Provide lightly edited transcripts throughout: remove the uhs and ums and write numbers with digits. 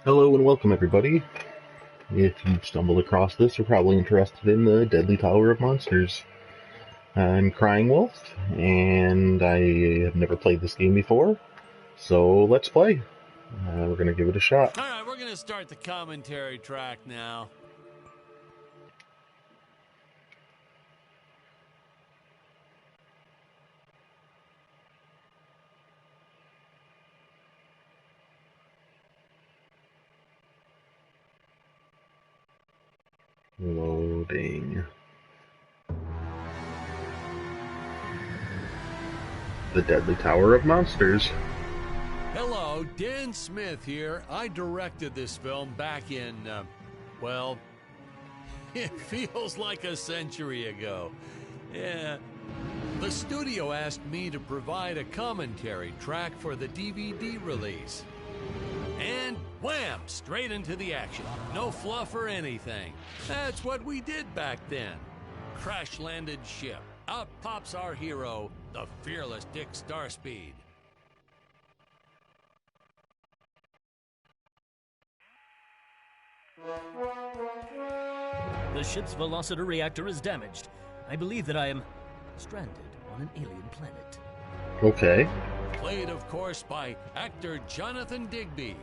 Hello and welcome everybody. If you stumbled across this, you're probably interested in the Deadly Tower of Monsters. I'm Crying Wolf, and I have never played this game before, so let's play. We're going to give it a shot. Alright, we're going to start the commentary track now. Loading. The Deadly Tower of Monsters. Hello, Dan Smith here. I directed this film back in, well, it feels like a century ago. Yeah. The studio asked me to provide a commentary track for the DVD release. And wham! Straight into the action. No fluff or anything. That's what we did back then. Crash-landed ship. Out pops our hero, the fearless Dick Starspeed. The ship's velocity reactor is damaged. I believe that I am stranded on an alien planet. Okay. Played, of course, by actor Jonathan Digby.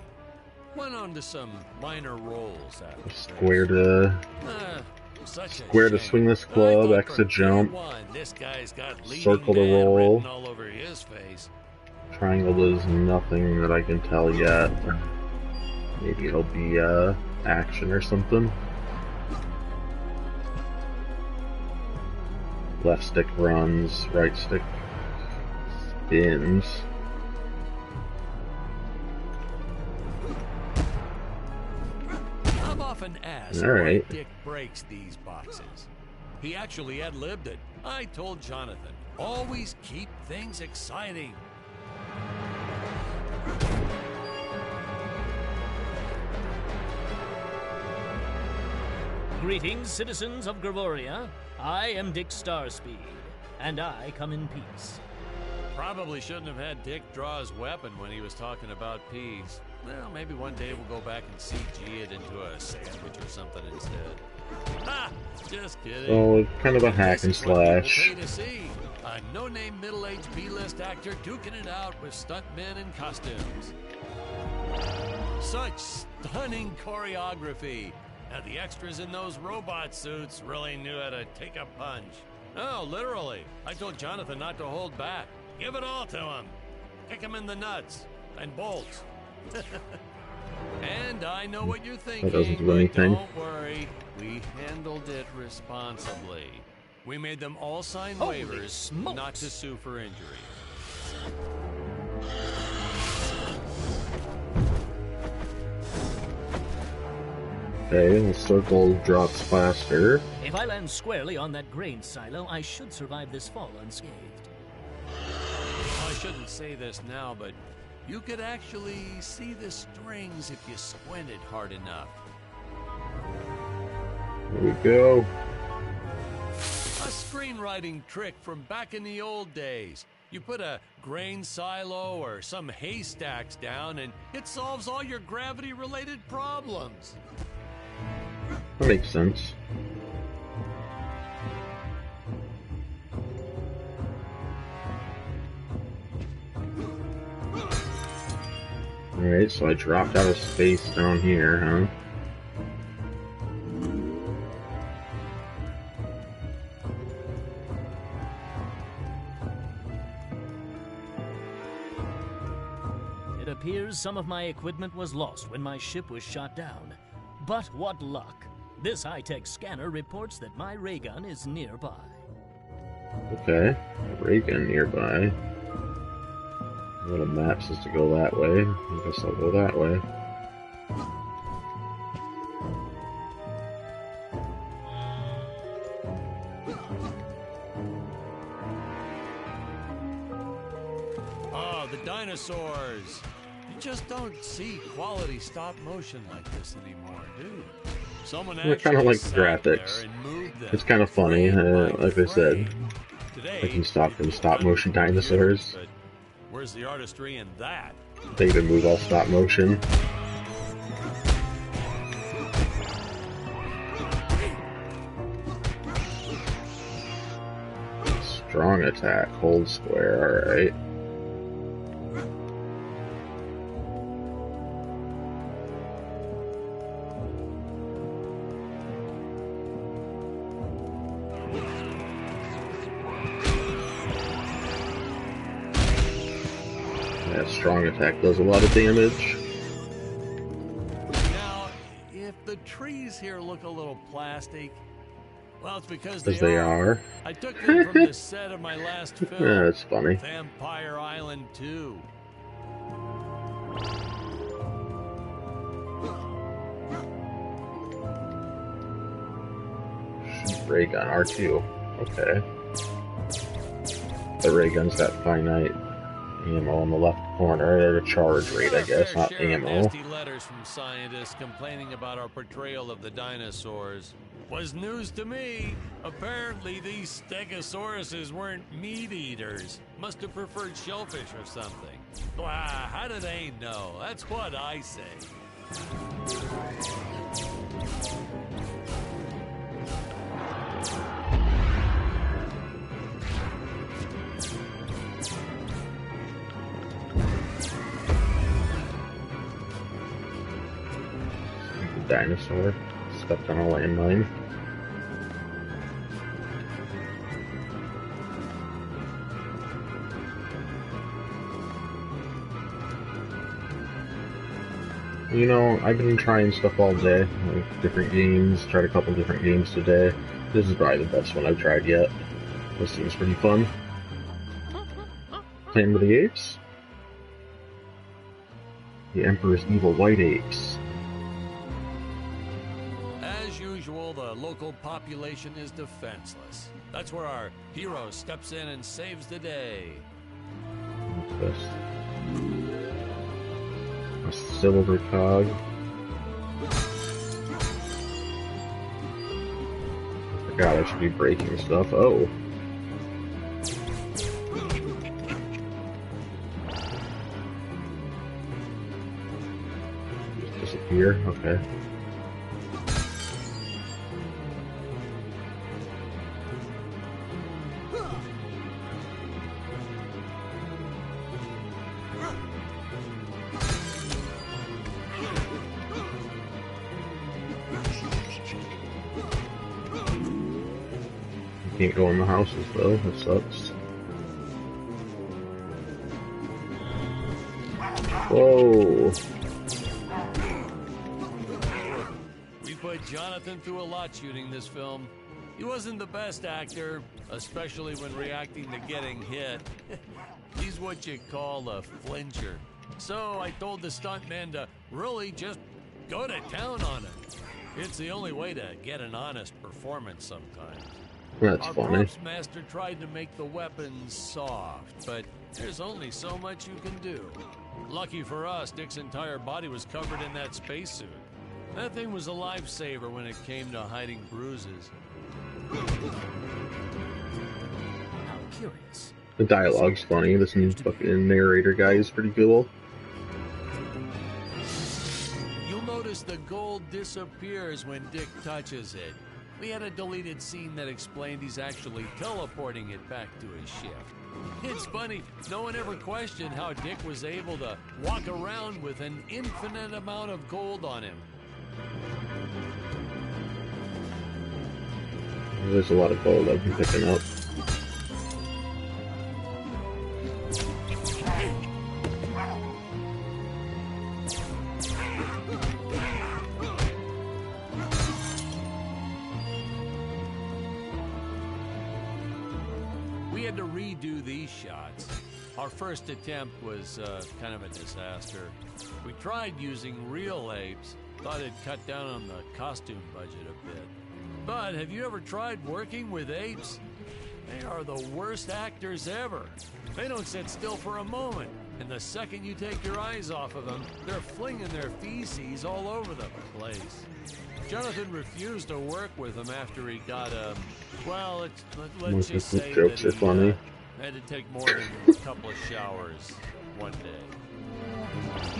Went on to some minor roles after Square to swing this club, X to jump, this guy's got circle to roll. all over his face. Triangle does nothing that I can tell yet. Maybe it'll be action or something. Left stick runs, right stick spins. I'm often asked why Dick breaks these boxes. He actually ad-libbed it. I told Jonathan, always keep things exciting. Greetings, citizens of Gravoria. I am Dick Starspeed, and I come in peace. Probably shouldn't have had Dick draw his weapon when he was talking about peas. Well, maybe one day we'll go back and CG it into a sandwich or something instead. Ha! Just kidding. Oh, kind of a hack and slash. To see. A no-name middle-aged B-list actor duking it out with stuntmen in costumes. Such stunning choreography. Now, the extras in those robot suits really knew how to take a punch. Oh, literally. I told Jonathan not to hold back. Give it all to him. Kick him in the nuts and bolts. And I know what you're thinking. That doesn't do anything. Don't worry. We handled it responsibly. We made them all sign waivers not to sue for injury. Okay, the circle drops faster. If I land squarely on that grain silo, I should survive this fall unscathed. I shouldn't say this now, but you could actually see the strings if you squinted hard enough. Here we go. A screenwriting trick from back in the old days. You put a grain silo or some haystacks down and it solves all your gravity-related problems. That makes sense. Alright, so I dropped out of space down here, huh? It appears some of my equipment was lost when my ship was shot down. But what luck! This high-tech scanner reports that my ray gun is nearby. Okay, ray gun nearby. The map says to go that way. I guess I'll go that way. Oh, the dinosaurs! You just don't see quality stop motion like this anymore, do you? Someone I kind of like the graphics. It's kind of funny, like I said. I can stop them stop motion dinosaurs. Where's the artistry in that? They even move all stop motion. strong attack, hold square, alright. Yeah, strong attack does a lot of damage. Now, if the trees here look a little plastic, well, it's because They are. I took them from the set of my last film. Yeah, that's funny. Vampire Island 2. Ray gun R2. Okay. The ray gun's got finite ammo on the left corner. A charge rate, I guess, not ammo. Nasty letters from scientists complaining about our portrayal of the dinosaurs. Was news to me. Apparently, these stegosauruses weren't meat eaters. Must have preferred shellfish or something. Wow, how do they know? That's what I say. Dinosaur stepped on a landmine. You know, I've been trying stuff all day, like different games, tried a couple different games today. This is probably the best one I've tried yet. This seems pretty fun. Planet of the Apes? The Emperor's Evil White Apes. As usual, the local population is defenseless. That's where our hero steps in and saves the day. What's this? A silver cog. I forgot I should be breaking stuff. Oh. Disappear? Okay. Can't go in the houses though, that sucks. Whoa! We put Jonathan through a lot shooting this film. He wasn't the best actor, especially when reacting to getting hit. He's what you call a flincher. So I told the stuntman to really just go to town on it. It's the only way to get an honest performance sometimes. That's Our funny. props master tried to make the weapons soft, but there's only so much you can do. Lucky for us, Dick's entire body was covered in that spacesuit. That thing was a lifesaver when it came to hiding bruises. How curious. The dialogue's funny. This new fucking narrator guy is pretty cool. You'll notice the gold disappears when Dick touches it. We had a deleted scene that explained he's actually teleporting it back to his ship. It's funny, no one ever questioned how Dick was able to walk around with an infinite amount of gold on him. There's a lot of gold I've been picking up. We had to redo these shots. Our first attempt was kind of a disaster. We tried using real apes, thought it'd cut down on the costume budget a bit. But have you ever tried working with apes? They are the worst actors ever. They don't sit still for a moment, and the second you take your eyes off of them, they're flinging their feces all over the place. Jonathan refused to work with him after he got well, let's just say jokes that are funny. Had to take more than a couple of showers one day.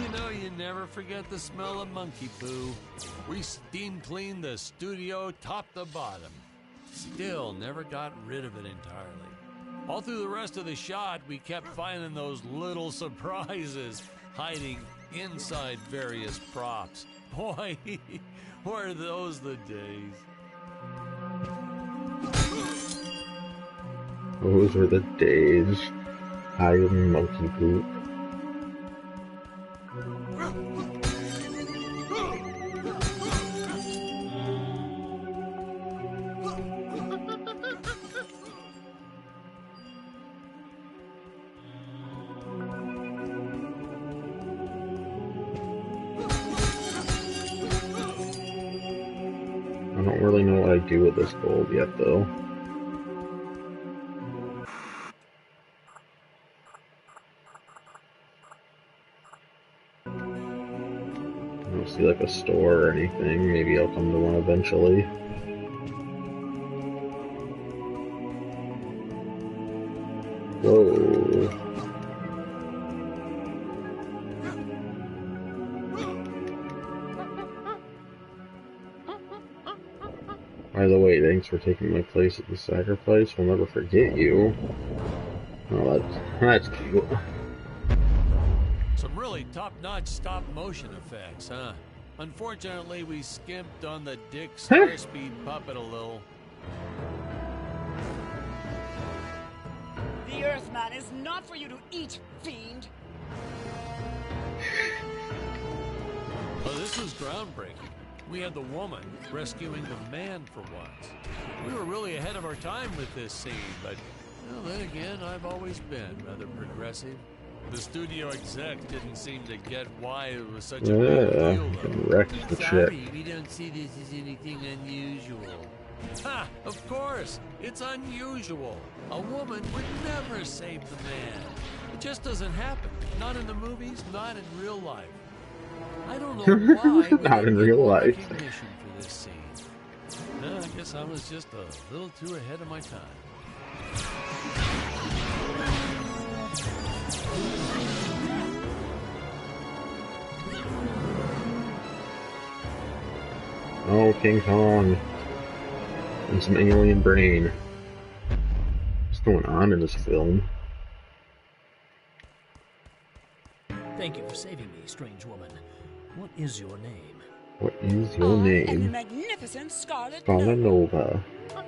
You know, you never forget the smell of monkey poo. We steam cleaned the studio top to bottom. Still never got rid of it entirely. All through the rest of the shot, we kept finding those little surprises hiding inside various props. Boy, were those the days. Those were the days. Hiding monkey poop. I don't really know what I do with this gold yet, though. I don't see like a store or anything. Maybe I'll come to one eventually. Whoa. By the way, thanks for taking my place at the sacrifice. We'll never forget you. Oh, that's cute. Some really top-notch stop-motion effects, huh? Unfortunately, we skimped on the Dick Starspeed puppet a little. The Earthman is not for you to eat, fiend. Well, this was groundbreaking. We had the woman rescuing the man for once. We were really ahead of our time with this scene, but well, then again, I've always been rather progressive. The studio exec didn't seem to get why it was such a big deal, though. Wrecked the ship. Sorry, we don't see this as anything unusual. Ha! Of course! It's unusual. A woman would never save the man. It just doesn't happen. Not in the movies, not in real life. I don't know why we Not in didn't real get life. recognition for this scene. No, I guess I was just a little too ahead of my time. Oh, King Kong. And some alien brain. What's going on in this film? Thank you for saving me, strange woman. What is your name? What is your I am the name? magnificent Scarlet Scarlet Nova. Nova.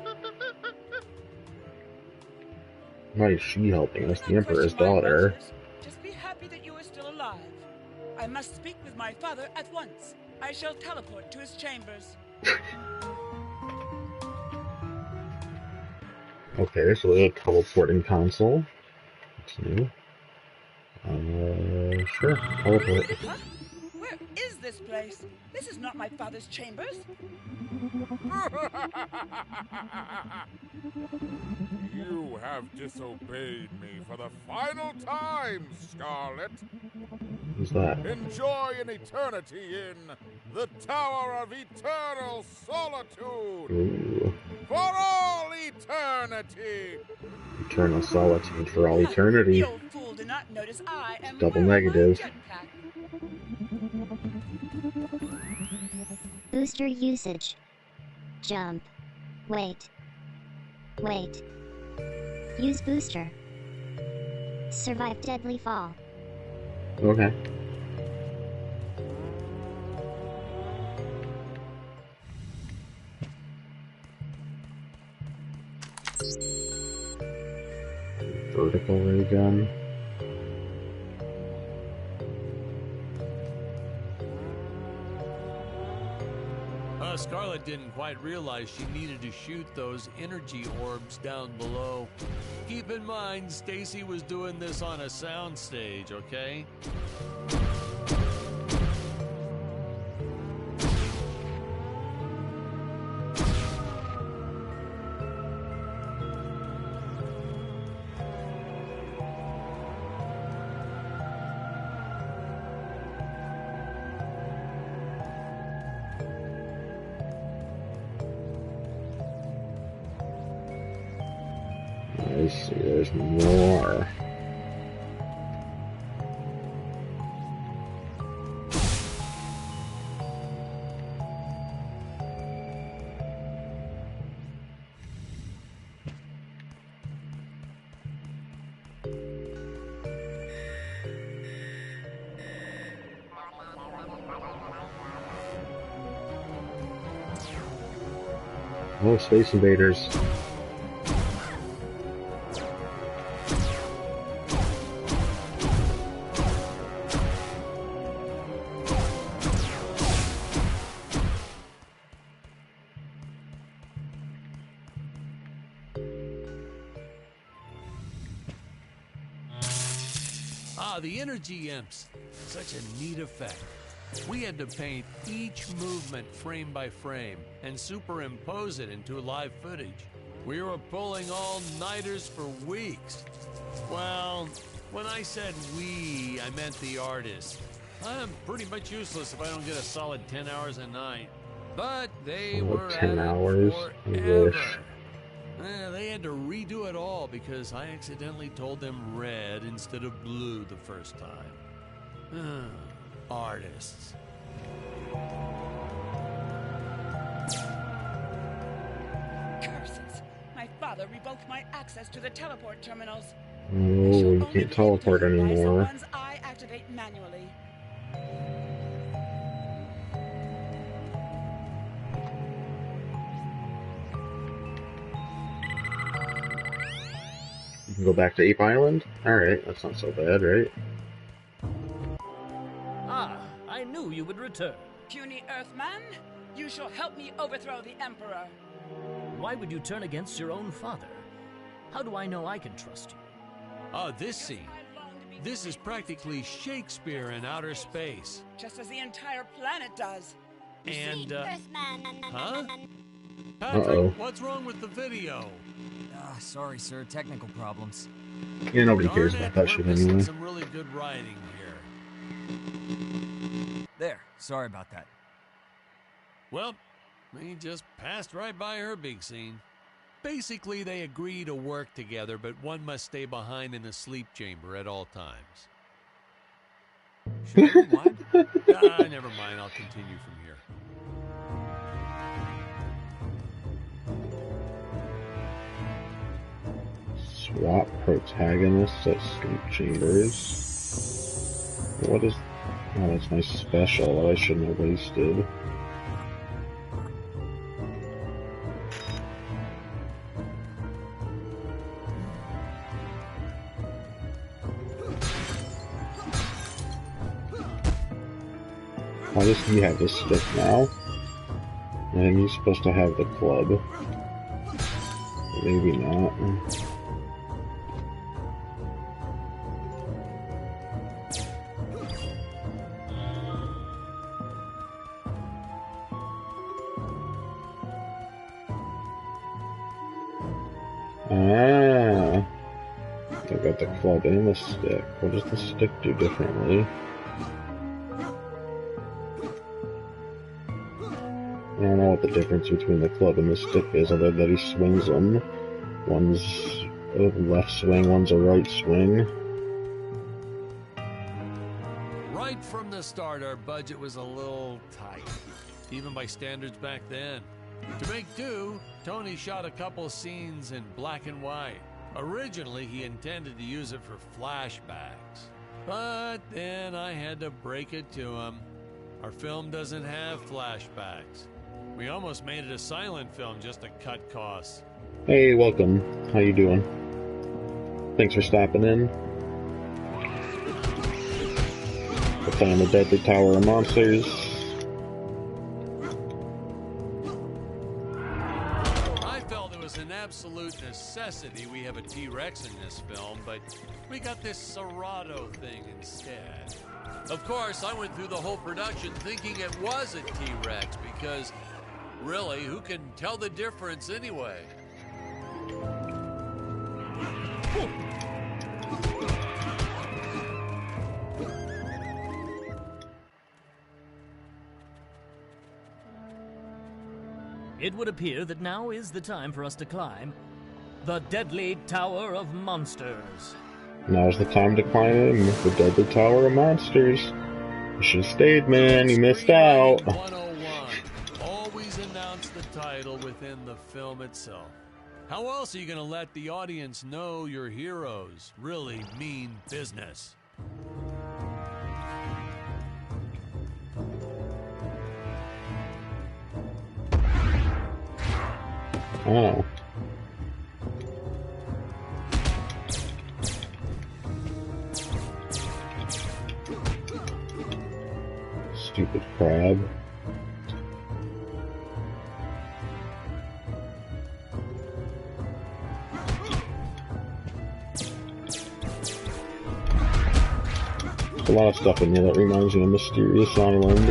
Why is she helping us? The Emperor's Question my daughter. motives. Just be happy that you are still alive. I must speak with my father at once. I shall teleport to his chambers. Okay, so there's a teleporting console. That's new. Sure. Teleport. Huh? Where is this place? This is not my father's chambers. You have disobeyed me for the final time, Scarlet. Who's that? Enjoy an eternity in the Tower of Eternal Solitude Ooh. for all eternity. Eternal solitude for all eternity. You old fool did not notice I am Double wearing my negative. jetpack. Booster usage. Jump. Wait. Wait. Use booster. Survive deadly fall. Okay. Vertical ray gun. Scarlet didn't quite realize she needed to shoot those energy orbs down below. Keep in mind, Stacy was doing this on a soundstage, okay? I see, there's more. Oh, Space Invaders. Ah, the energy imps. Such a neat effect. We had to paint each movement frame by frame and superimpose it into live footage. We were pulling all-nighters for weeks. Well, when I said we, I meant the artists. I'm pretty much useless if I don't get a solid 10 hours a night. But they were 10 at hours? it I forever. wish. They had to redo it all because I accidentally told them red instead of blue the first time. Artists. Curses! My father revoked my access to the teleport terminals. Oh, you can't teleport anymore. Ones I activate manually. You can go back to Ape Island? Alright, that's not so bad, right? Ah, I knew you would return. Puny Earthman, you shall help me overthrow the Emperor. Why would you turn against your own father? How do I know I can trust you? Oh, this scene. This is practically Shakespeare in outer space. Just as the entire planet does. And, huh? Uh-oh. Patrick, what's wrong with the video? Sorry, sir. Technical problems. Yeah, nobody cares Darn about it, that we're shit missing anyway. some really good writing here. There. Sorry about that. Well, we just passed right by her big scene. Basically, they agree to work together, but one must stay behind in the sleep chamber at all times. Should I rewind? Never mind. I'll continue from here. Swap protagonists at sleep chambers. What is... Oh, that's my special that I shouldn't have wasted. Why does he have the stick now? And he's supposed to have the club. Maybe not. Ah, I got the club and the stick. What does the stick do differently? I don't know what the difference between the club and the stick is, other than that he swings them. One's a left swing, one's a right swing. Right from the start, our budget was a little tight, even by standards back then. To make do, Tony shot a couple scenes in black and white. Originally, he intended to use it for flashbacks. But then I had to break it to him. Our film doesn't have flashbacks. We almost made it a silent film just to cut costs. Hey, welcome. How you doing? Thanks for stopping in. We're playing the Deadly Tower of Monsters. I felt it was an absolute necessity we have a T-Rex in this film, but we got this Serato thing instead. Of course, I went through the whole production thinking it was a T-Rex because, really, who can tell the difference anyway? It would appear that now is the time for us to climb the Deadly Tower of Monsters. Now's the time to climb the Deadly Tower of Monsters. You should have stayed, man. You missed out. 101. Always announce the title within the film itself. How else are you going to let the audience know your heroes really mean business? Oh. Stupid crab. There's a lot of stuff in here that reminds me of Mysterious Island.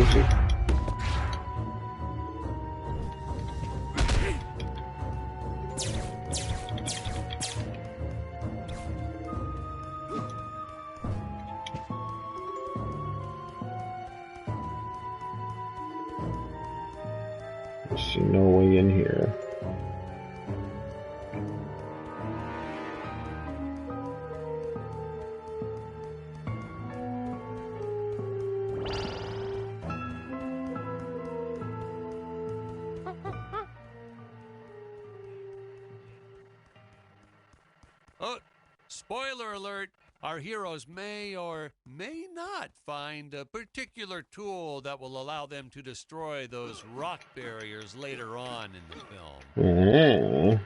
I see no way in here. Oh, spoiler alert. Our heroes may or may not find a particular tool that will allow them to destroy those rock barriers later on in the film.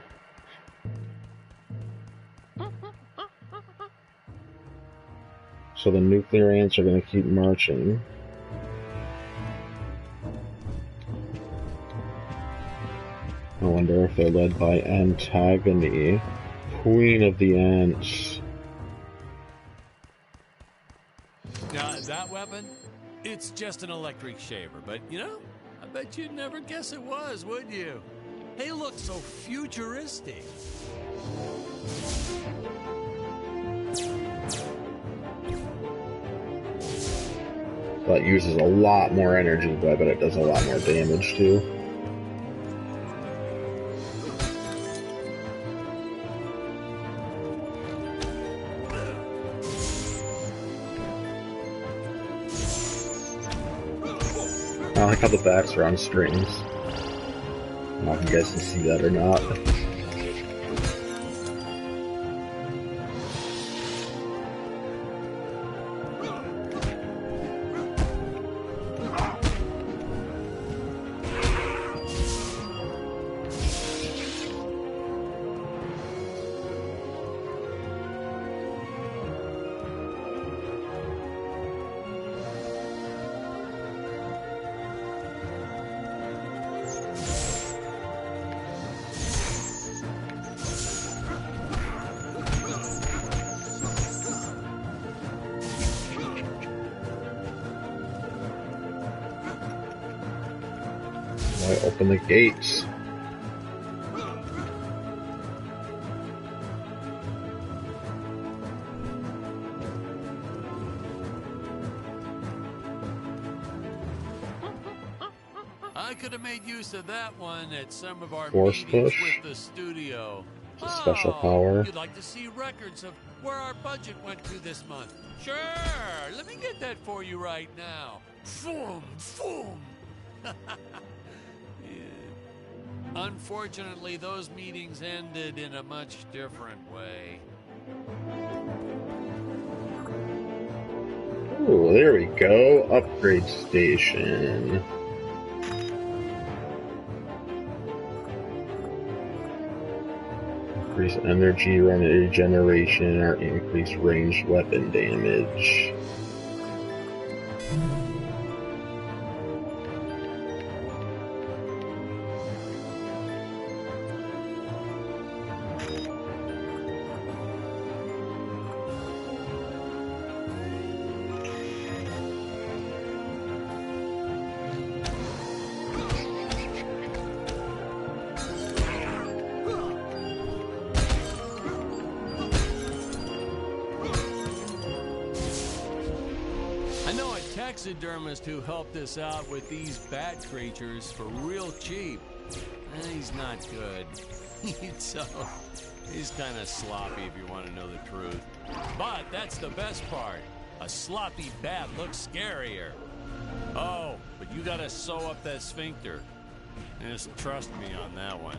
So the nuclear ants are going to keep marching. I wonder if they're led by Antagony, Queen of the Ants. Now, that weapon, it's just an electric shaver, but, you know, I bet you'd never guess it was, would you? They look so futuristic. That uses a lot more energy, but I bet it does a lot more damage, too. I like how the bats are on strings. I don't know if you guys can see that or not. Why open the gates? I could have made use of that one at some of our Force meetings push? with the studio. It's a special power. You'd like to see records of where our budget went to this month? Sure, let me get that for you right now. Boom, boom. Unfortunately, those meetings ended in a much different way. Ooh, there we go. Upgrade station. Increase energy regeneration or increase ranged weapon damage. Taxidermist who helped us out with these bat creatures for real cheap. He's not good. He's kind of sloppy if you want to know the truth. But that's the best part. A sloppy bat looks scarier. Oh, but you gotta sew up that sphincter. Just trust me on that one.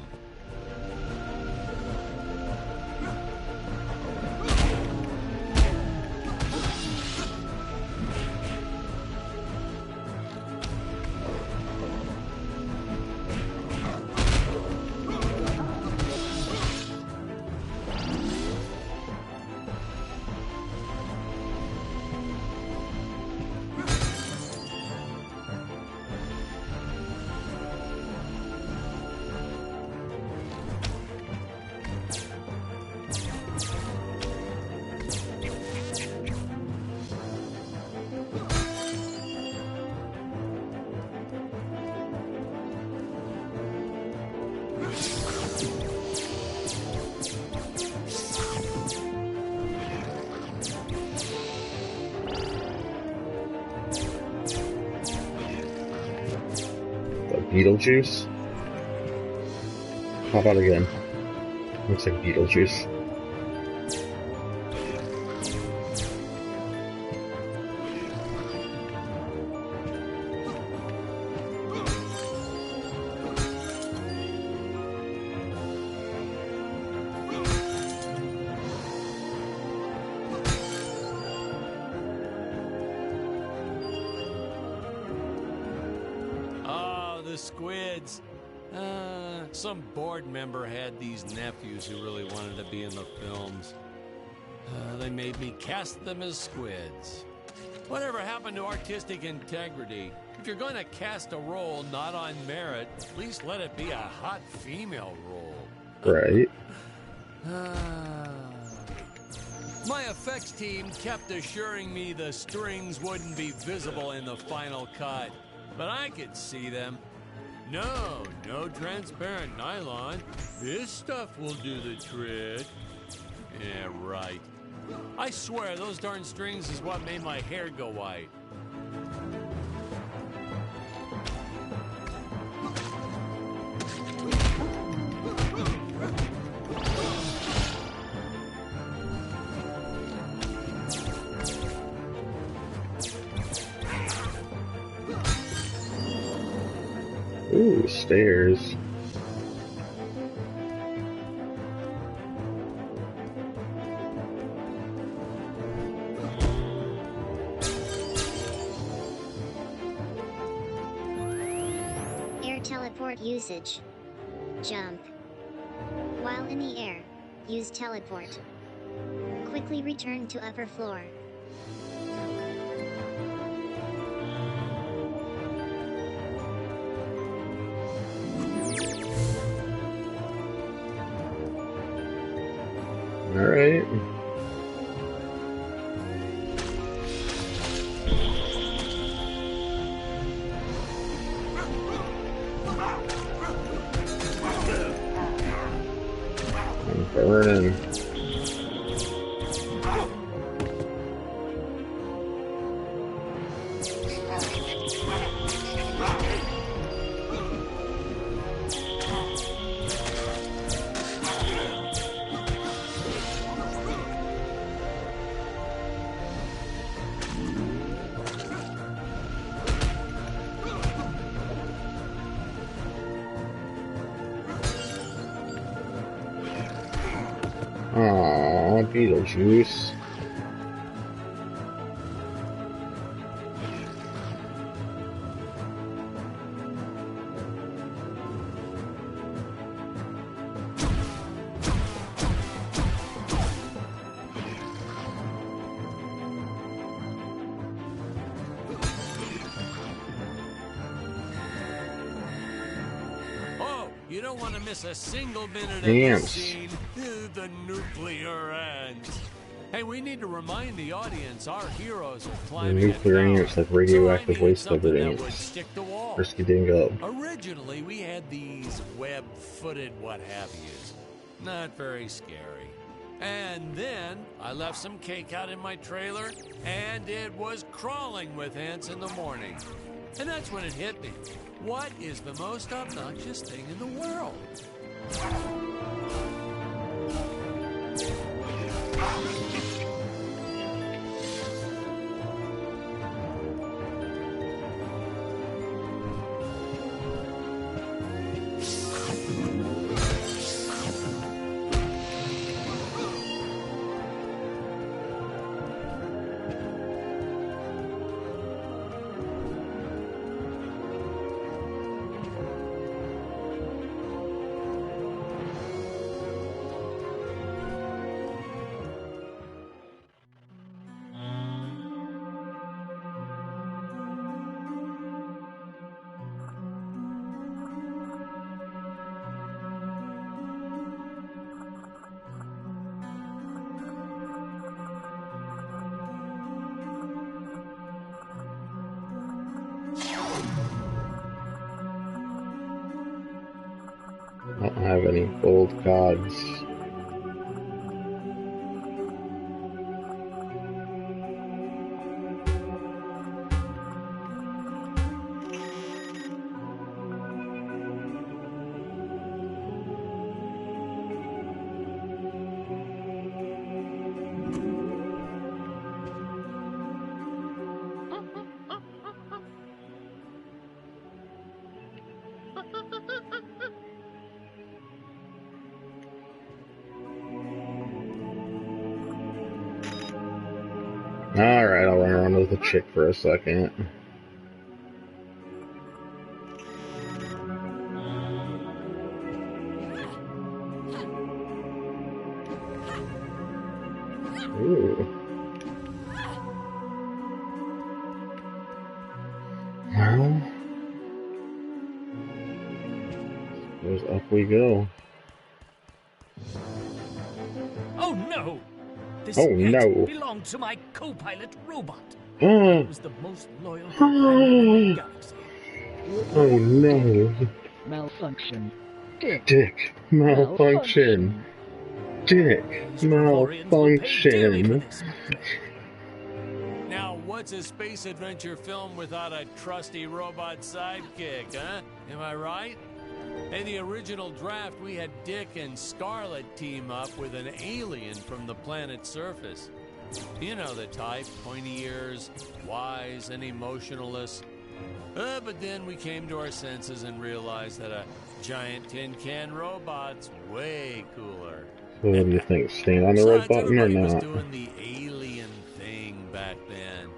Beetlejuice? How about again? Looks like Beetlejuice. Oh, the squids. Some board member had these nephews who really wanted to be in the films. They made me cast them as squids. Whatever happened to artistic integrity? If you're going to cast a role not on merit, at least let it be a hot female role. Right. My effects team kept assuring me the strings wouldn't be visible in the final cut, but I could see them. No transparent nylon. This stuff will do the trick. Yeah, right. I swear, those darn strings is what made my hair go white. Ooh, stairs. Air teleport usage. Jump. While in the air, use teleport. Quickly return to upper floor. Alright. I'm burning. Aww, Beetlejuice. Oh, you don't want to miss a single minute of this Ants. scene. The nuclear ants. Hey, we need to remind the audience our heroes are The climbing nuclear a tower. ants like radioactive So I needed something waste-covered that would ants. stick to wall. Risky dingo. Originally, we had these web-footed what-have-yous. Not very scary. And then I left some cake out in my trailer, and it was crawling with ants in the morning. And that's when it hit me. What is the most obnoxious thing in the world? I don't have any gold gods. Alright, I'll run around with a chick for a second. Ooh. Well, suppose up we go. Oh no! This Oh, pet no. belonged to my co-pilot robot. Oh, He was the most loyal companion in the galaxy. oh no. Malfunction. Dick, malfunction. Dick, These Gregorians will pay dearly for malfunction. this. Now, what's a space adventure film without a trusty robot sidekick, huh? Am I right? In the original draft, we had Dick and Scarlet team up with an alien from the planet's surface. You know the type, pointy ears, wise and emotionless. But then we came to our senses and realized that a giant tin can robot's way cooler. So what do you think? Stand on the red Besides, button or everybody was not? doing the alien thing back then.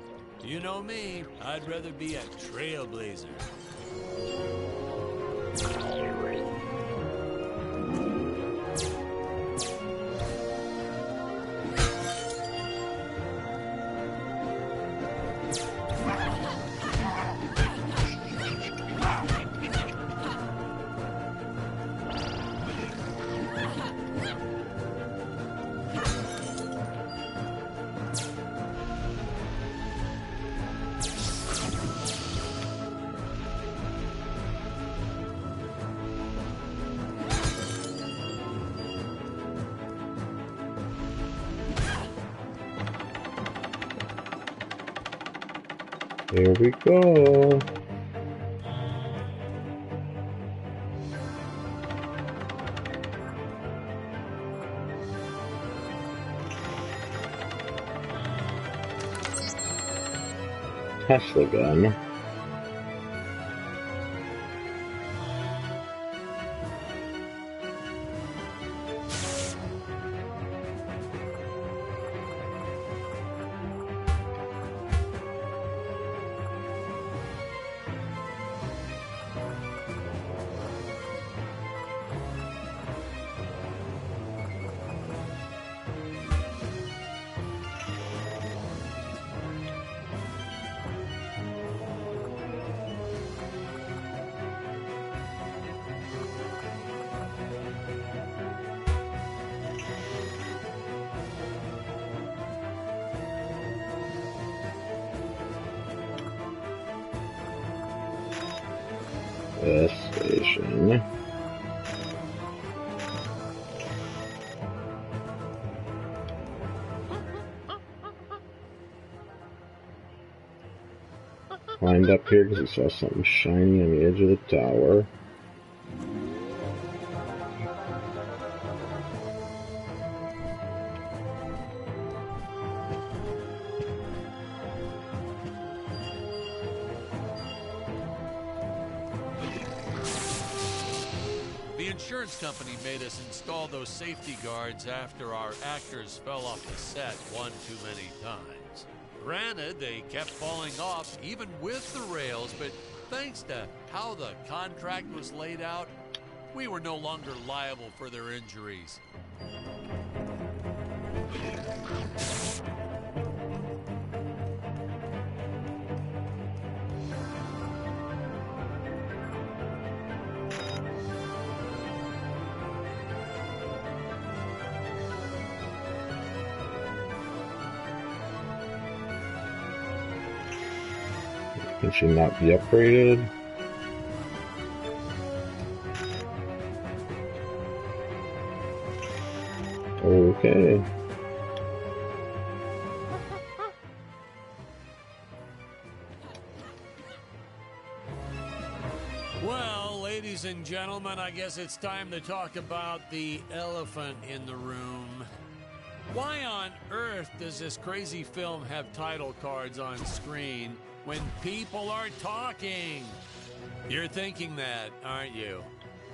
You know me, I'd rather be a trailblazer. Here we go. Tesla gun. Gas station. Climbed up here because he saw something shiny on the edge of the tower. The insurance company made us install those safety guards after our actors fell off the set one too many times. Granted, they kept falling off even with the rails, but thanks to how the contract was laid out, we were no longer liable for their injuries. Can she not be upgraded? Okay. Well, ladies and gentlemen, I guess it's time to talk about the elephant in the room. Why on earth does this crazy film have title cards on screen when people are talking? You're thinking that, aren't you?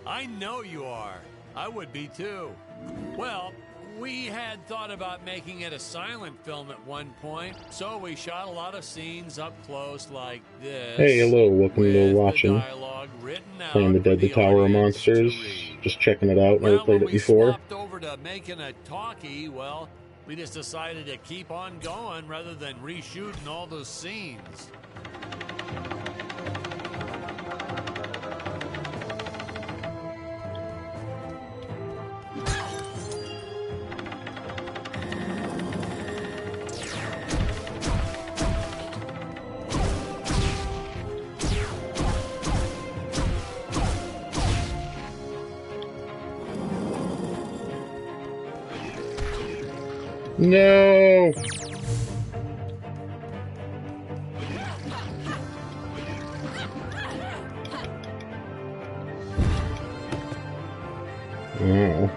I know you are. I would be too. Well, we had thought about making it a silent film at one point, so we shot a lot of scenes up close like this. Hey, hello, welcome with to the Watching. dialogue written out Playing the for Deadly Tower of audience to Monsters. read. Just checking it out. Never Well, played when it we before. swapped over to making a talkie, well, we just decided to keep on going rather than reshooting all those scenes. No! Oh.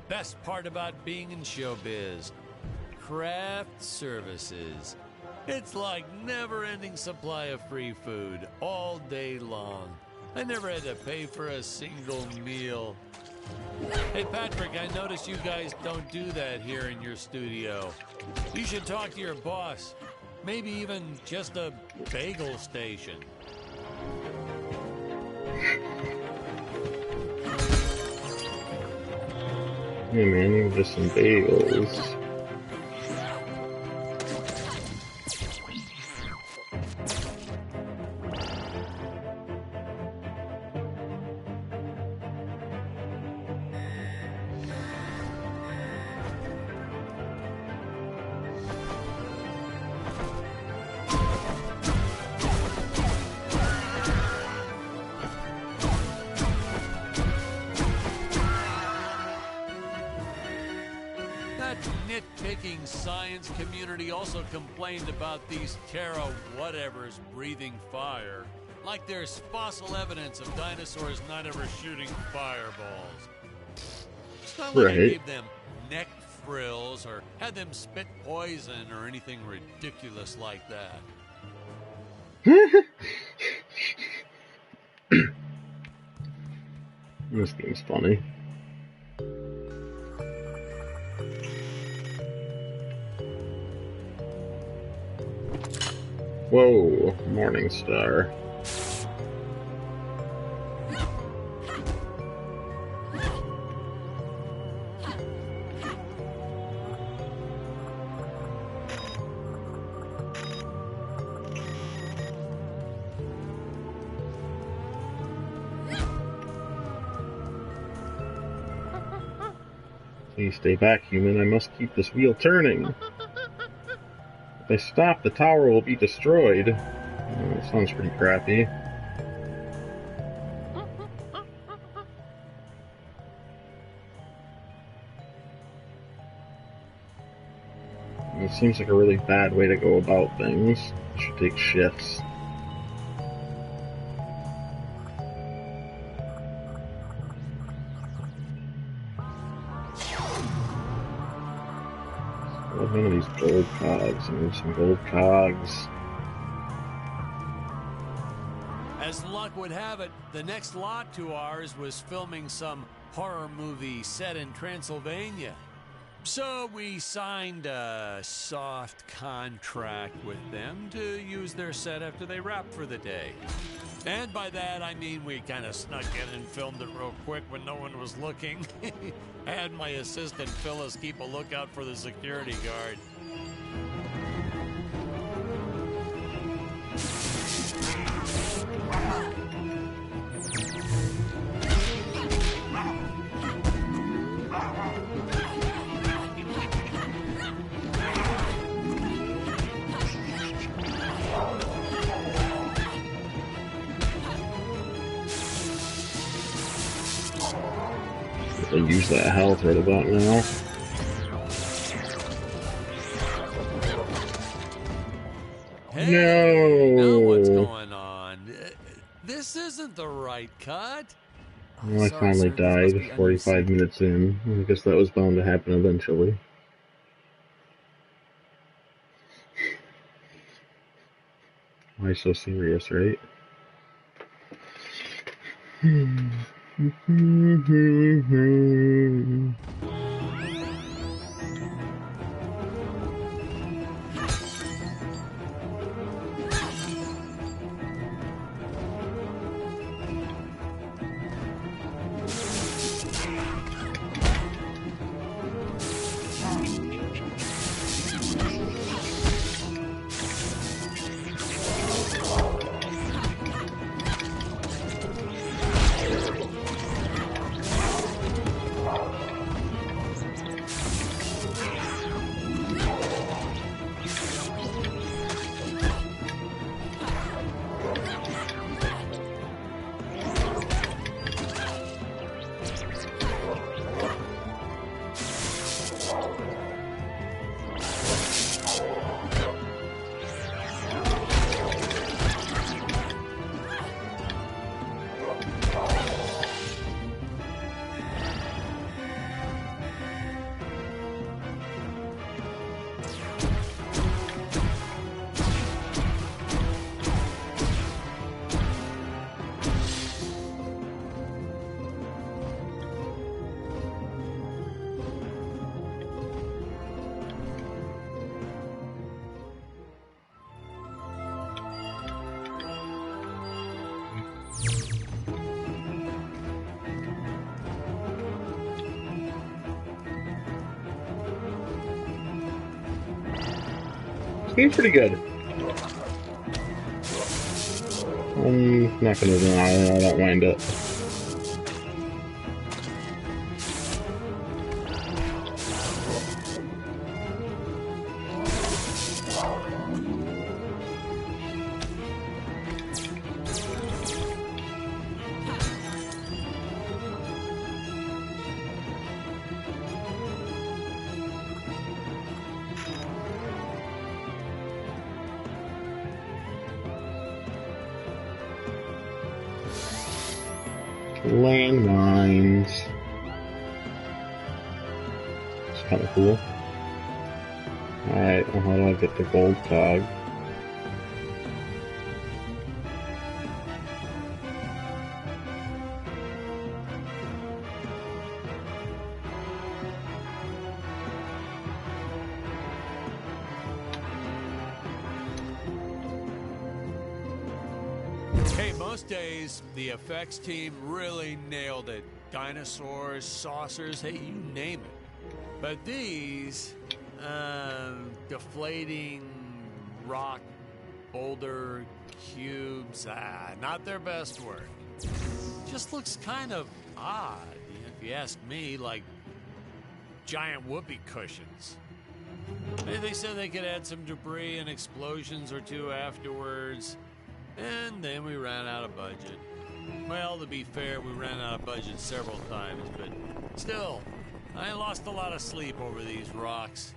Best part about being in showbiz, craft services. It's like never-ending supply of free food all day long. I never had to pay for a single meal. Hey Patrick, I notice you guys don't do that here in your studio. You should talk to your boss. Maybe even just a bagel station. Hey man, even just some bagels. risk-taking science community also complained about these Terra whatevers breathing fire, like there's fossil evidence of dinosaurs not ever shooting fireballs. It's not like I Right. gave them neck frills or had them spit poison or anything ridiculous like that. This game's funny. Whoa, Morningstar. Please stay back, human. I must keep this wheel turning. If I stop, the tower will be destroyed. That sounds pretty crappy. It seems like a really bad way to go about things. I should take shifts. I love one of these gold cogs. I need some gold cogs. As luck would have it, the next lot to ours was filming some horror movie set in Transylvania. So we signed a soft contract with them to use their set after they wrapped for the day. And by that, I mean we kind of snuck in and filmed it real quick when no one was looking. I had my assistant Phyllis keep a lookout for the security guard. I use that health right about now. Hey, No. now what's going on? This isn't the right cut. Well, I Sorry, finally sir, this must be died under 45 minutes in. I guess that was bound to happen eventually. Why so serious, right? Game's pretty good. I'm not gonna deny I don't mind it. Landmines. It's kind of cool. Alright, well, how do I get the gold cog? Hey, most days, the effects team really nailed it. Dinosaurs, saucers, hey, you name it. But these, deflating rock, boulder, cubes, not their best work. Just looks kind of odd, if you ask me, like giant whoopee cushions. They said they could add some debris and explosions or two afterwards. And then we ran out of budget. Well, to be fair, we ran out of budget several times, but still, I lost a lot of sleep over these rocks.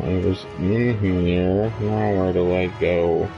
I was in here. Now where do I go?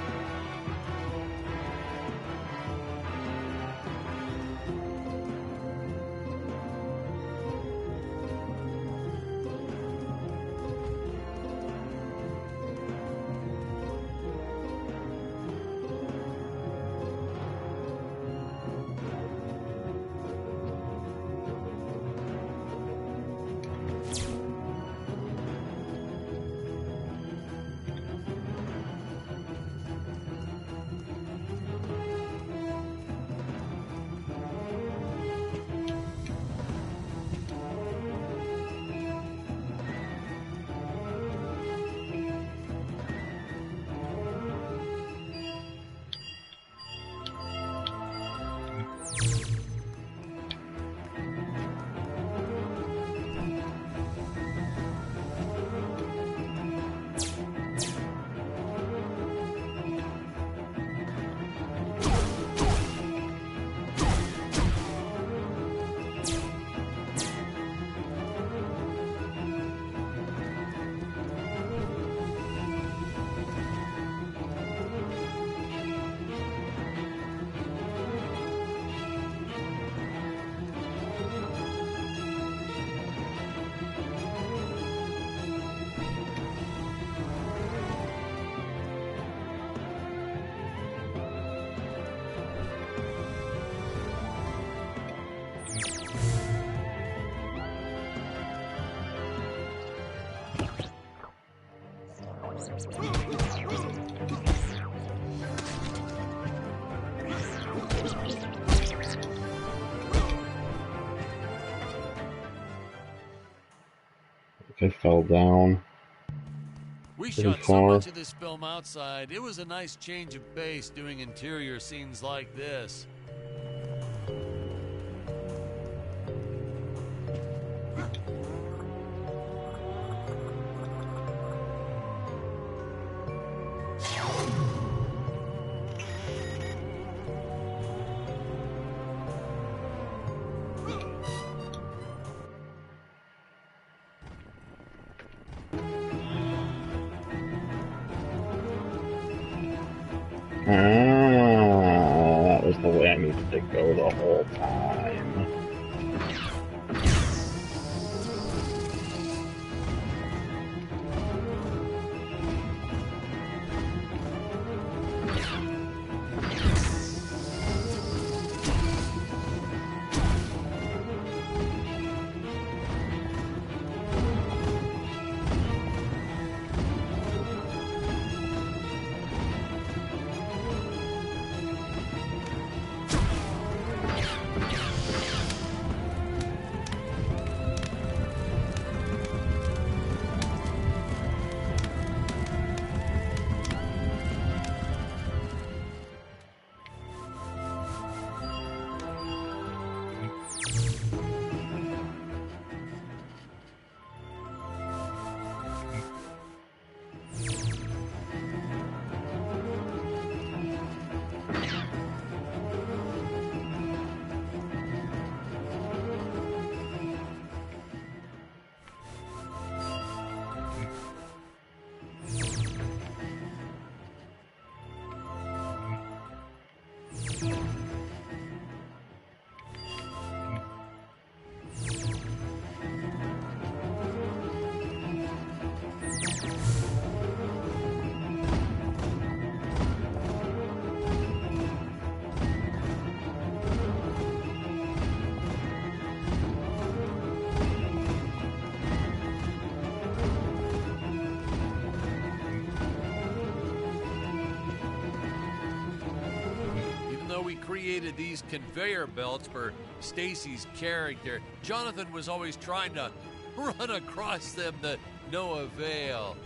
I fell down. We Pretty shot so far. much of this film outside. It was a nice change of pace doing interior scenes like this. That was the way I needed to go the whole time. we created these conveyor belts for Stacy's character, Jonathan was always trying to run across them to no avail.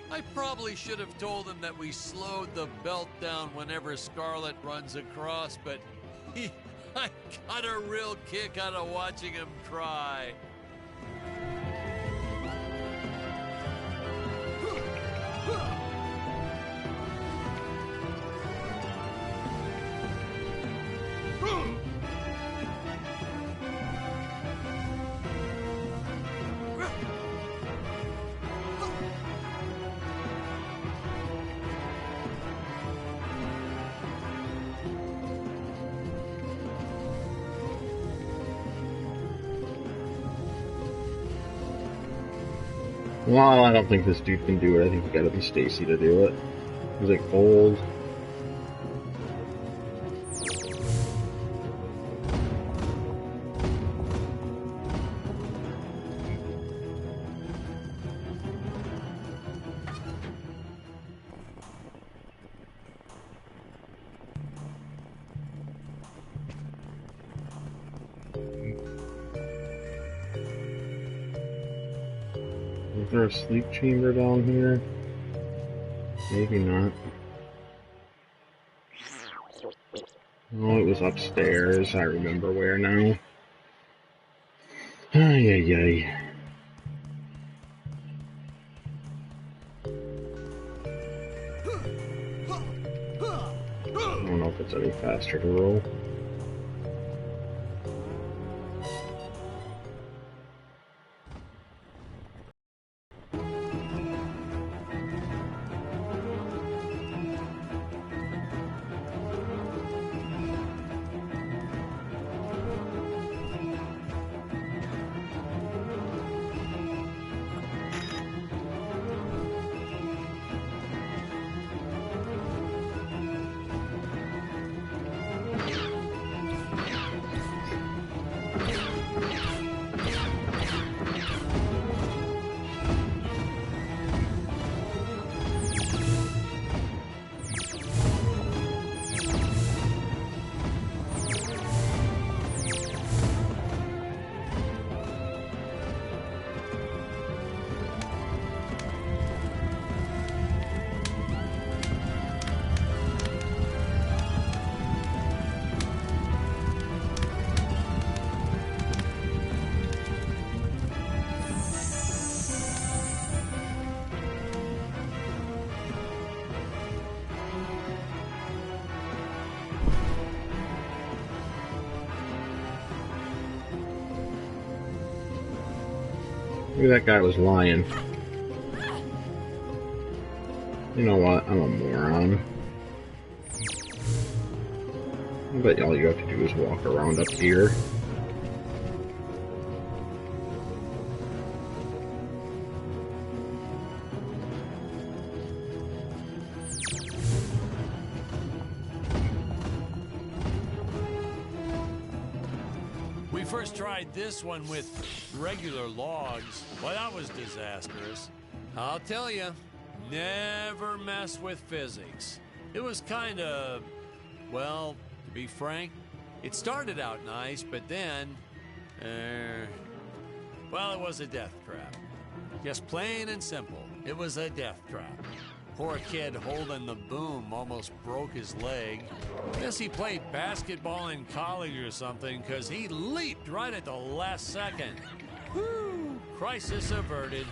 I probably should have told him that we slowed the belt down whenever Scarlet runs across, but I got a real kick out of watching him try. Well, I don't think this dude can do it. I think you gotta be Stacy to do it. He's like old. Is there a sleep chamber down here? Maybe not. Oh, it was upstairs. I remember where now. Ay, ay, ay. I don't know if it's any faster to roll. Maybe that guy was lying. You know what? I'm a moron. I bet all you have to do is walk around up here. We first tried this one with regular logs. Well, that was disastrous. I'll tell you, never mess with physics. It was kind of, well, to be frank, it started out nice, but then, well, it was a death trap. Just plain and simple, it was a death trap. Poor kid holding the boom almost broke his leg. Guess he played basketball in college or something, because he leaped right at the last second. Whew, crisis averted.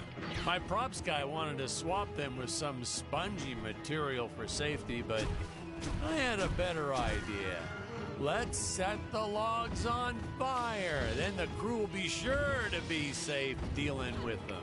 My props guy wanted to swap them with some spongy material for safety, but I had a better idea. Let's set the logs on fire. Then the crew will be sure to be safe dealing with them.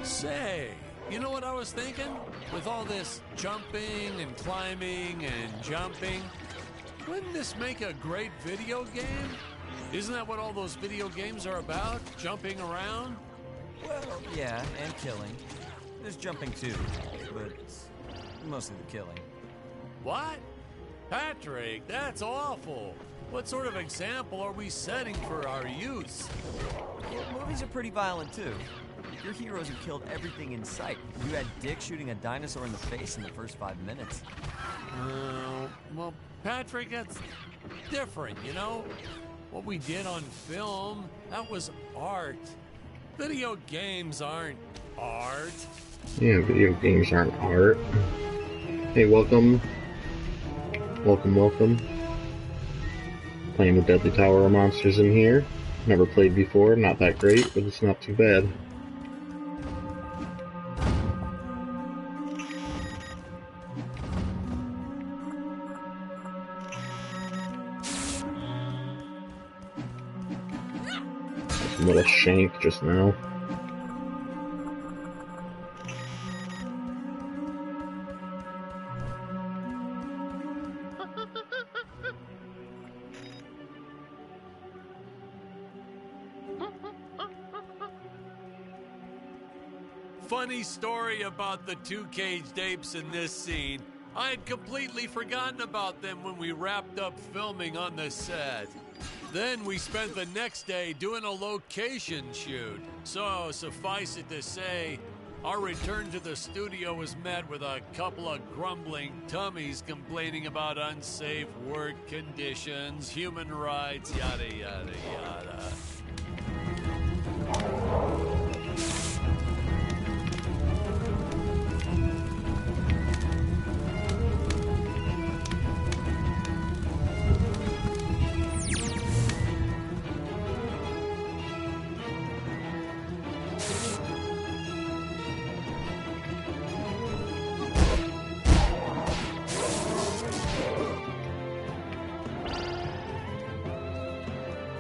Say, you know what I was thinking? With all this jumping and climbing and jumping, Wouldn't this make a great video game? Isn't that what all those video games are about? Jumping around? Well, yeah, and killing. There's jumping too, but mostly the killing. What? Patrick, that's awful. What sort of example are we setting for our youth? Well, movies are pretty violent too. Your heroes have killed everything in sight. You had Dick shooting a dinosaur in the face in the first 5 minutes. Well, Patrick, that's different, you know? What we did on film, that was art. Video games aren't art. Yeah, video games aren't art. Hey, welcome. Welcome. Playing the Deadly Tower of Monsters in here. Never played before, not that great, but it's not too bad. Some little shank just now. Funny story about the two caged apes in this scene. I had completely forgotten about them when we wrapped up filming on the set. Then we spent the next day doing a location shoot. So, suffice it to say, our return to the studio was met with a couple of grumbling tummies complaining about unsafe work conditions, human rights, yada, yada, yada.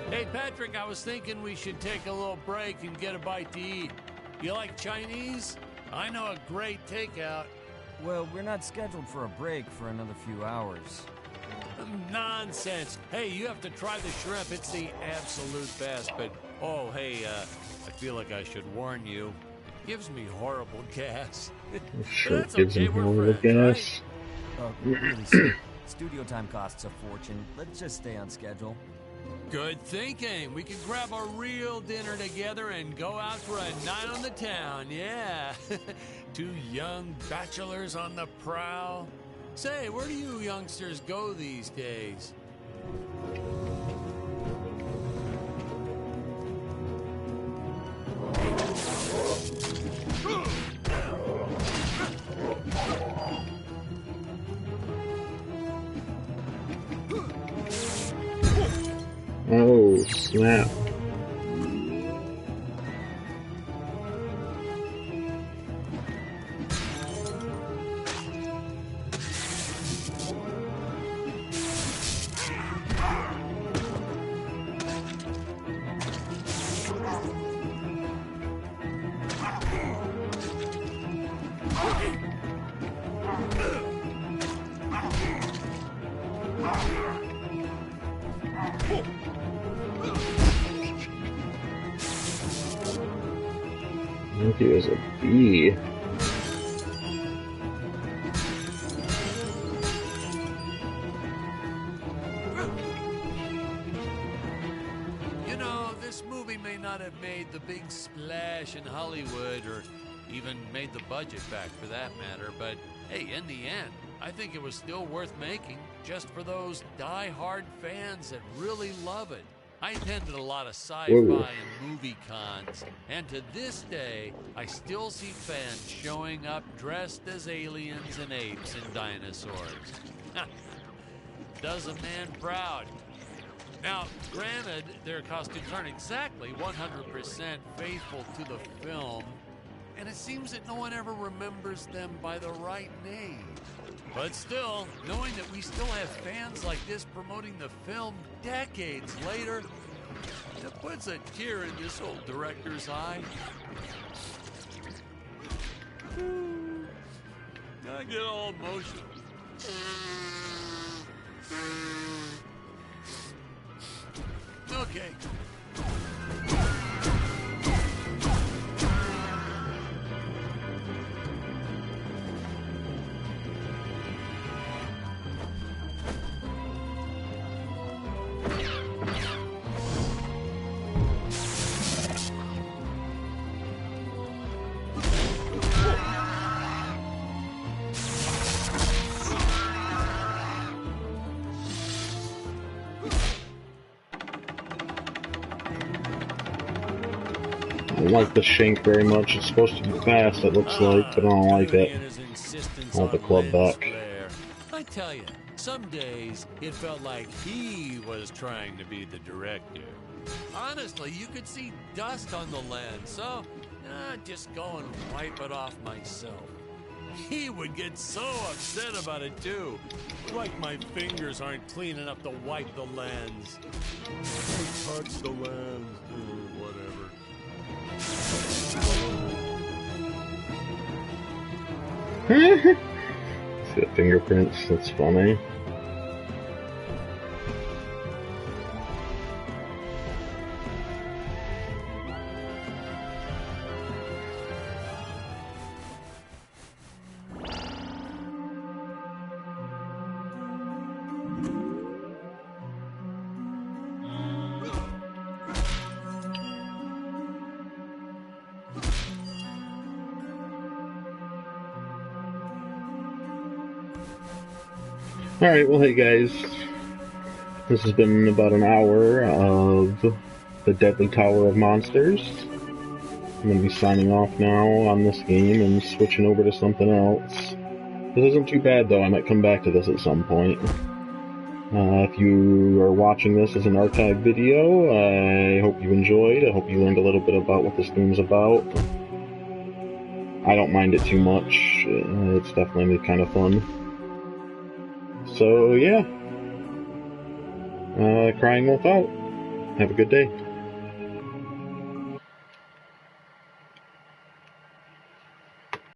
Hey, Patrick, I was thinking we should take a little break and get a bite to eat. You like Chinese? I know a great takeout. Well, we're not scheduled for a break for another few hours. Nonsense. Hey, you have to try the shrimp. It's the absolute best. But, oh, hey, I feel like I should warn you. It gives me horrible gas. Sure, That's gives okay, him we're horrible friends, gas. Really, sir. Studio time costs a fortune. Let's just stay on schedule. Good thinking. We could grab a real dinner together and go out for a night on the town, yeah. Two young bachelors on the prowl. Say, where do you youngsters go these days? Oh, snap. I think it was a bee. You know, this movie may not have made the big splash in Hollywood or even made the budget back for that matter, but hey, in the end, I think it was still worth making just for those die-hard fans that really love it. I attended a lot of sci-fi and movie cons, and to this day, I still see fans showing up dressed as aliens and apes and dinosaurs. Does a man proud. Now, granted, their costumes aren't exactly 100% faithful to the film, and it seems that no one ever remembers them by the right name. But still, knowing that we still have fans like this promoting the film decades later, it puts a tear in this old director's eye. I get all emotional. Okay. I don't like the shank very much. It's supposed to be fast, it looks like, but I don't like it. I want the club back. I tell you, some days it felt like he was trying to be the director. Honestly, you could see dust on the lens, so just go and wipe it off myself. He would get so upset about it too. Like my fingers aren't clean enough to wipe the lens. Touch the lens, whatever. See the fingerprints, that's funny. Alright, well hey guys, this has been about an hour of the Deadly Tower of Monsters. I'm going to be signing off now on this game and switching over to something else. This isn't too bad though, I might come back to this at some point. If you are watching this as an archived video, I hope you enjoyed. I hope you learned a little bit about what this game's about. I don't mind it too much, it's definitely kind of fun. So, yeah. Crying Wolf out. Have a good day.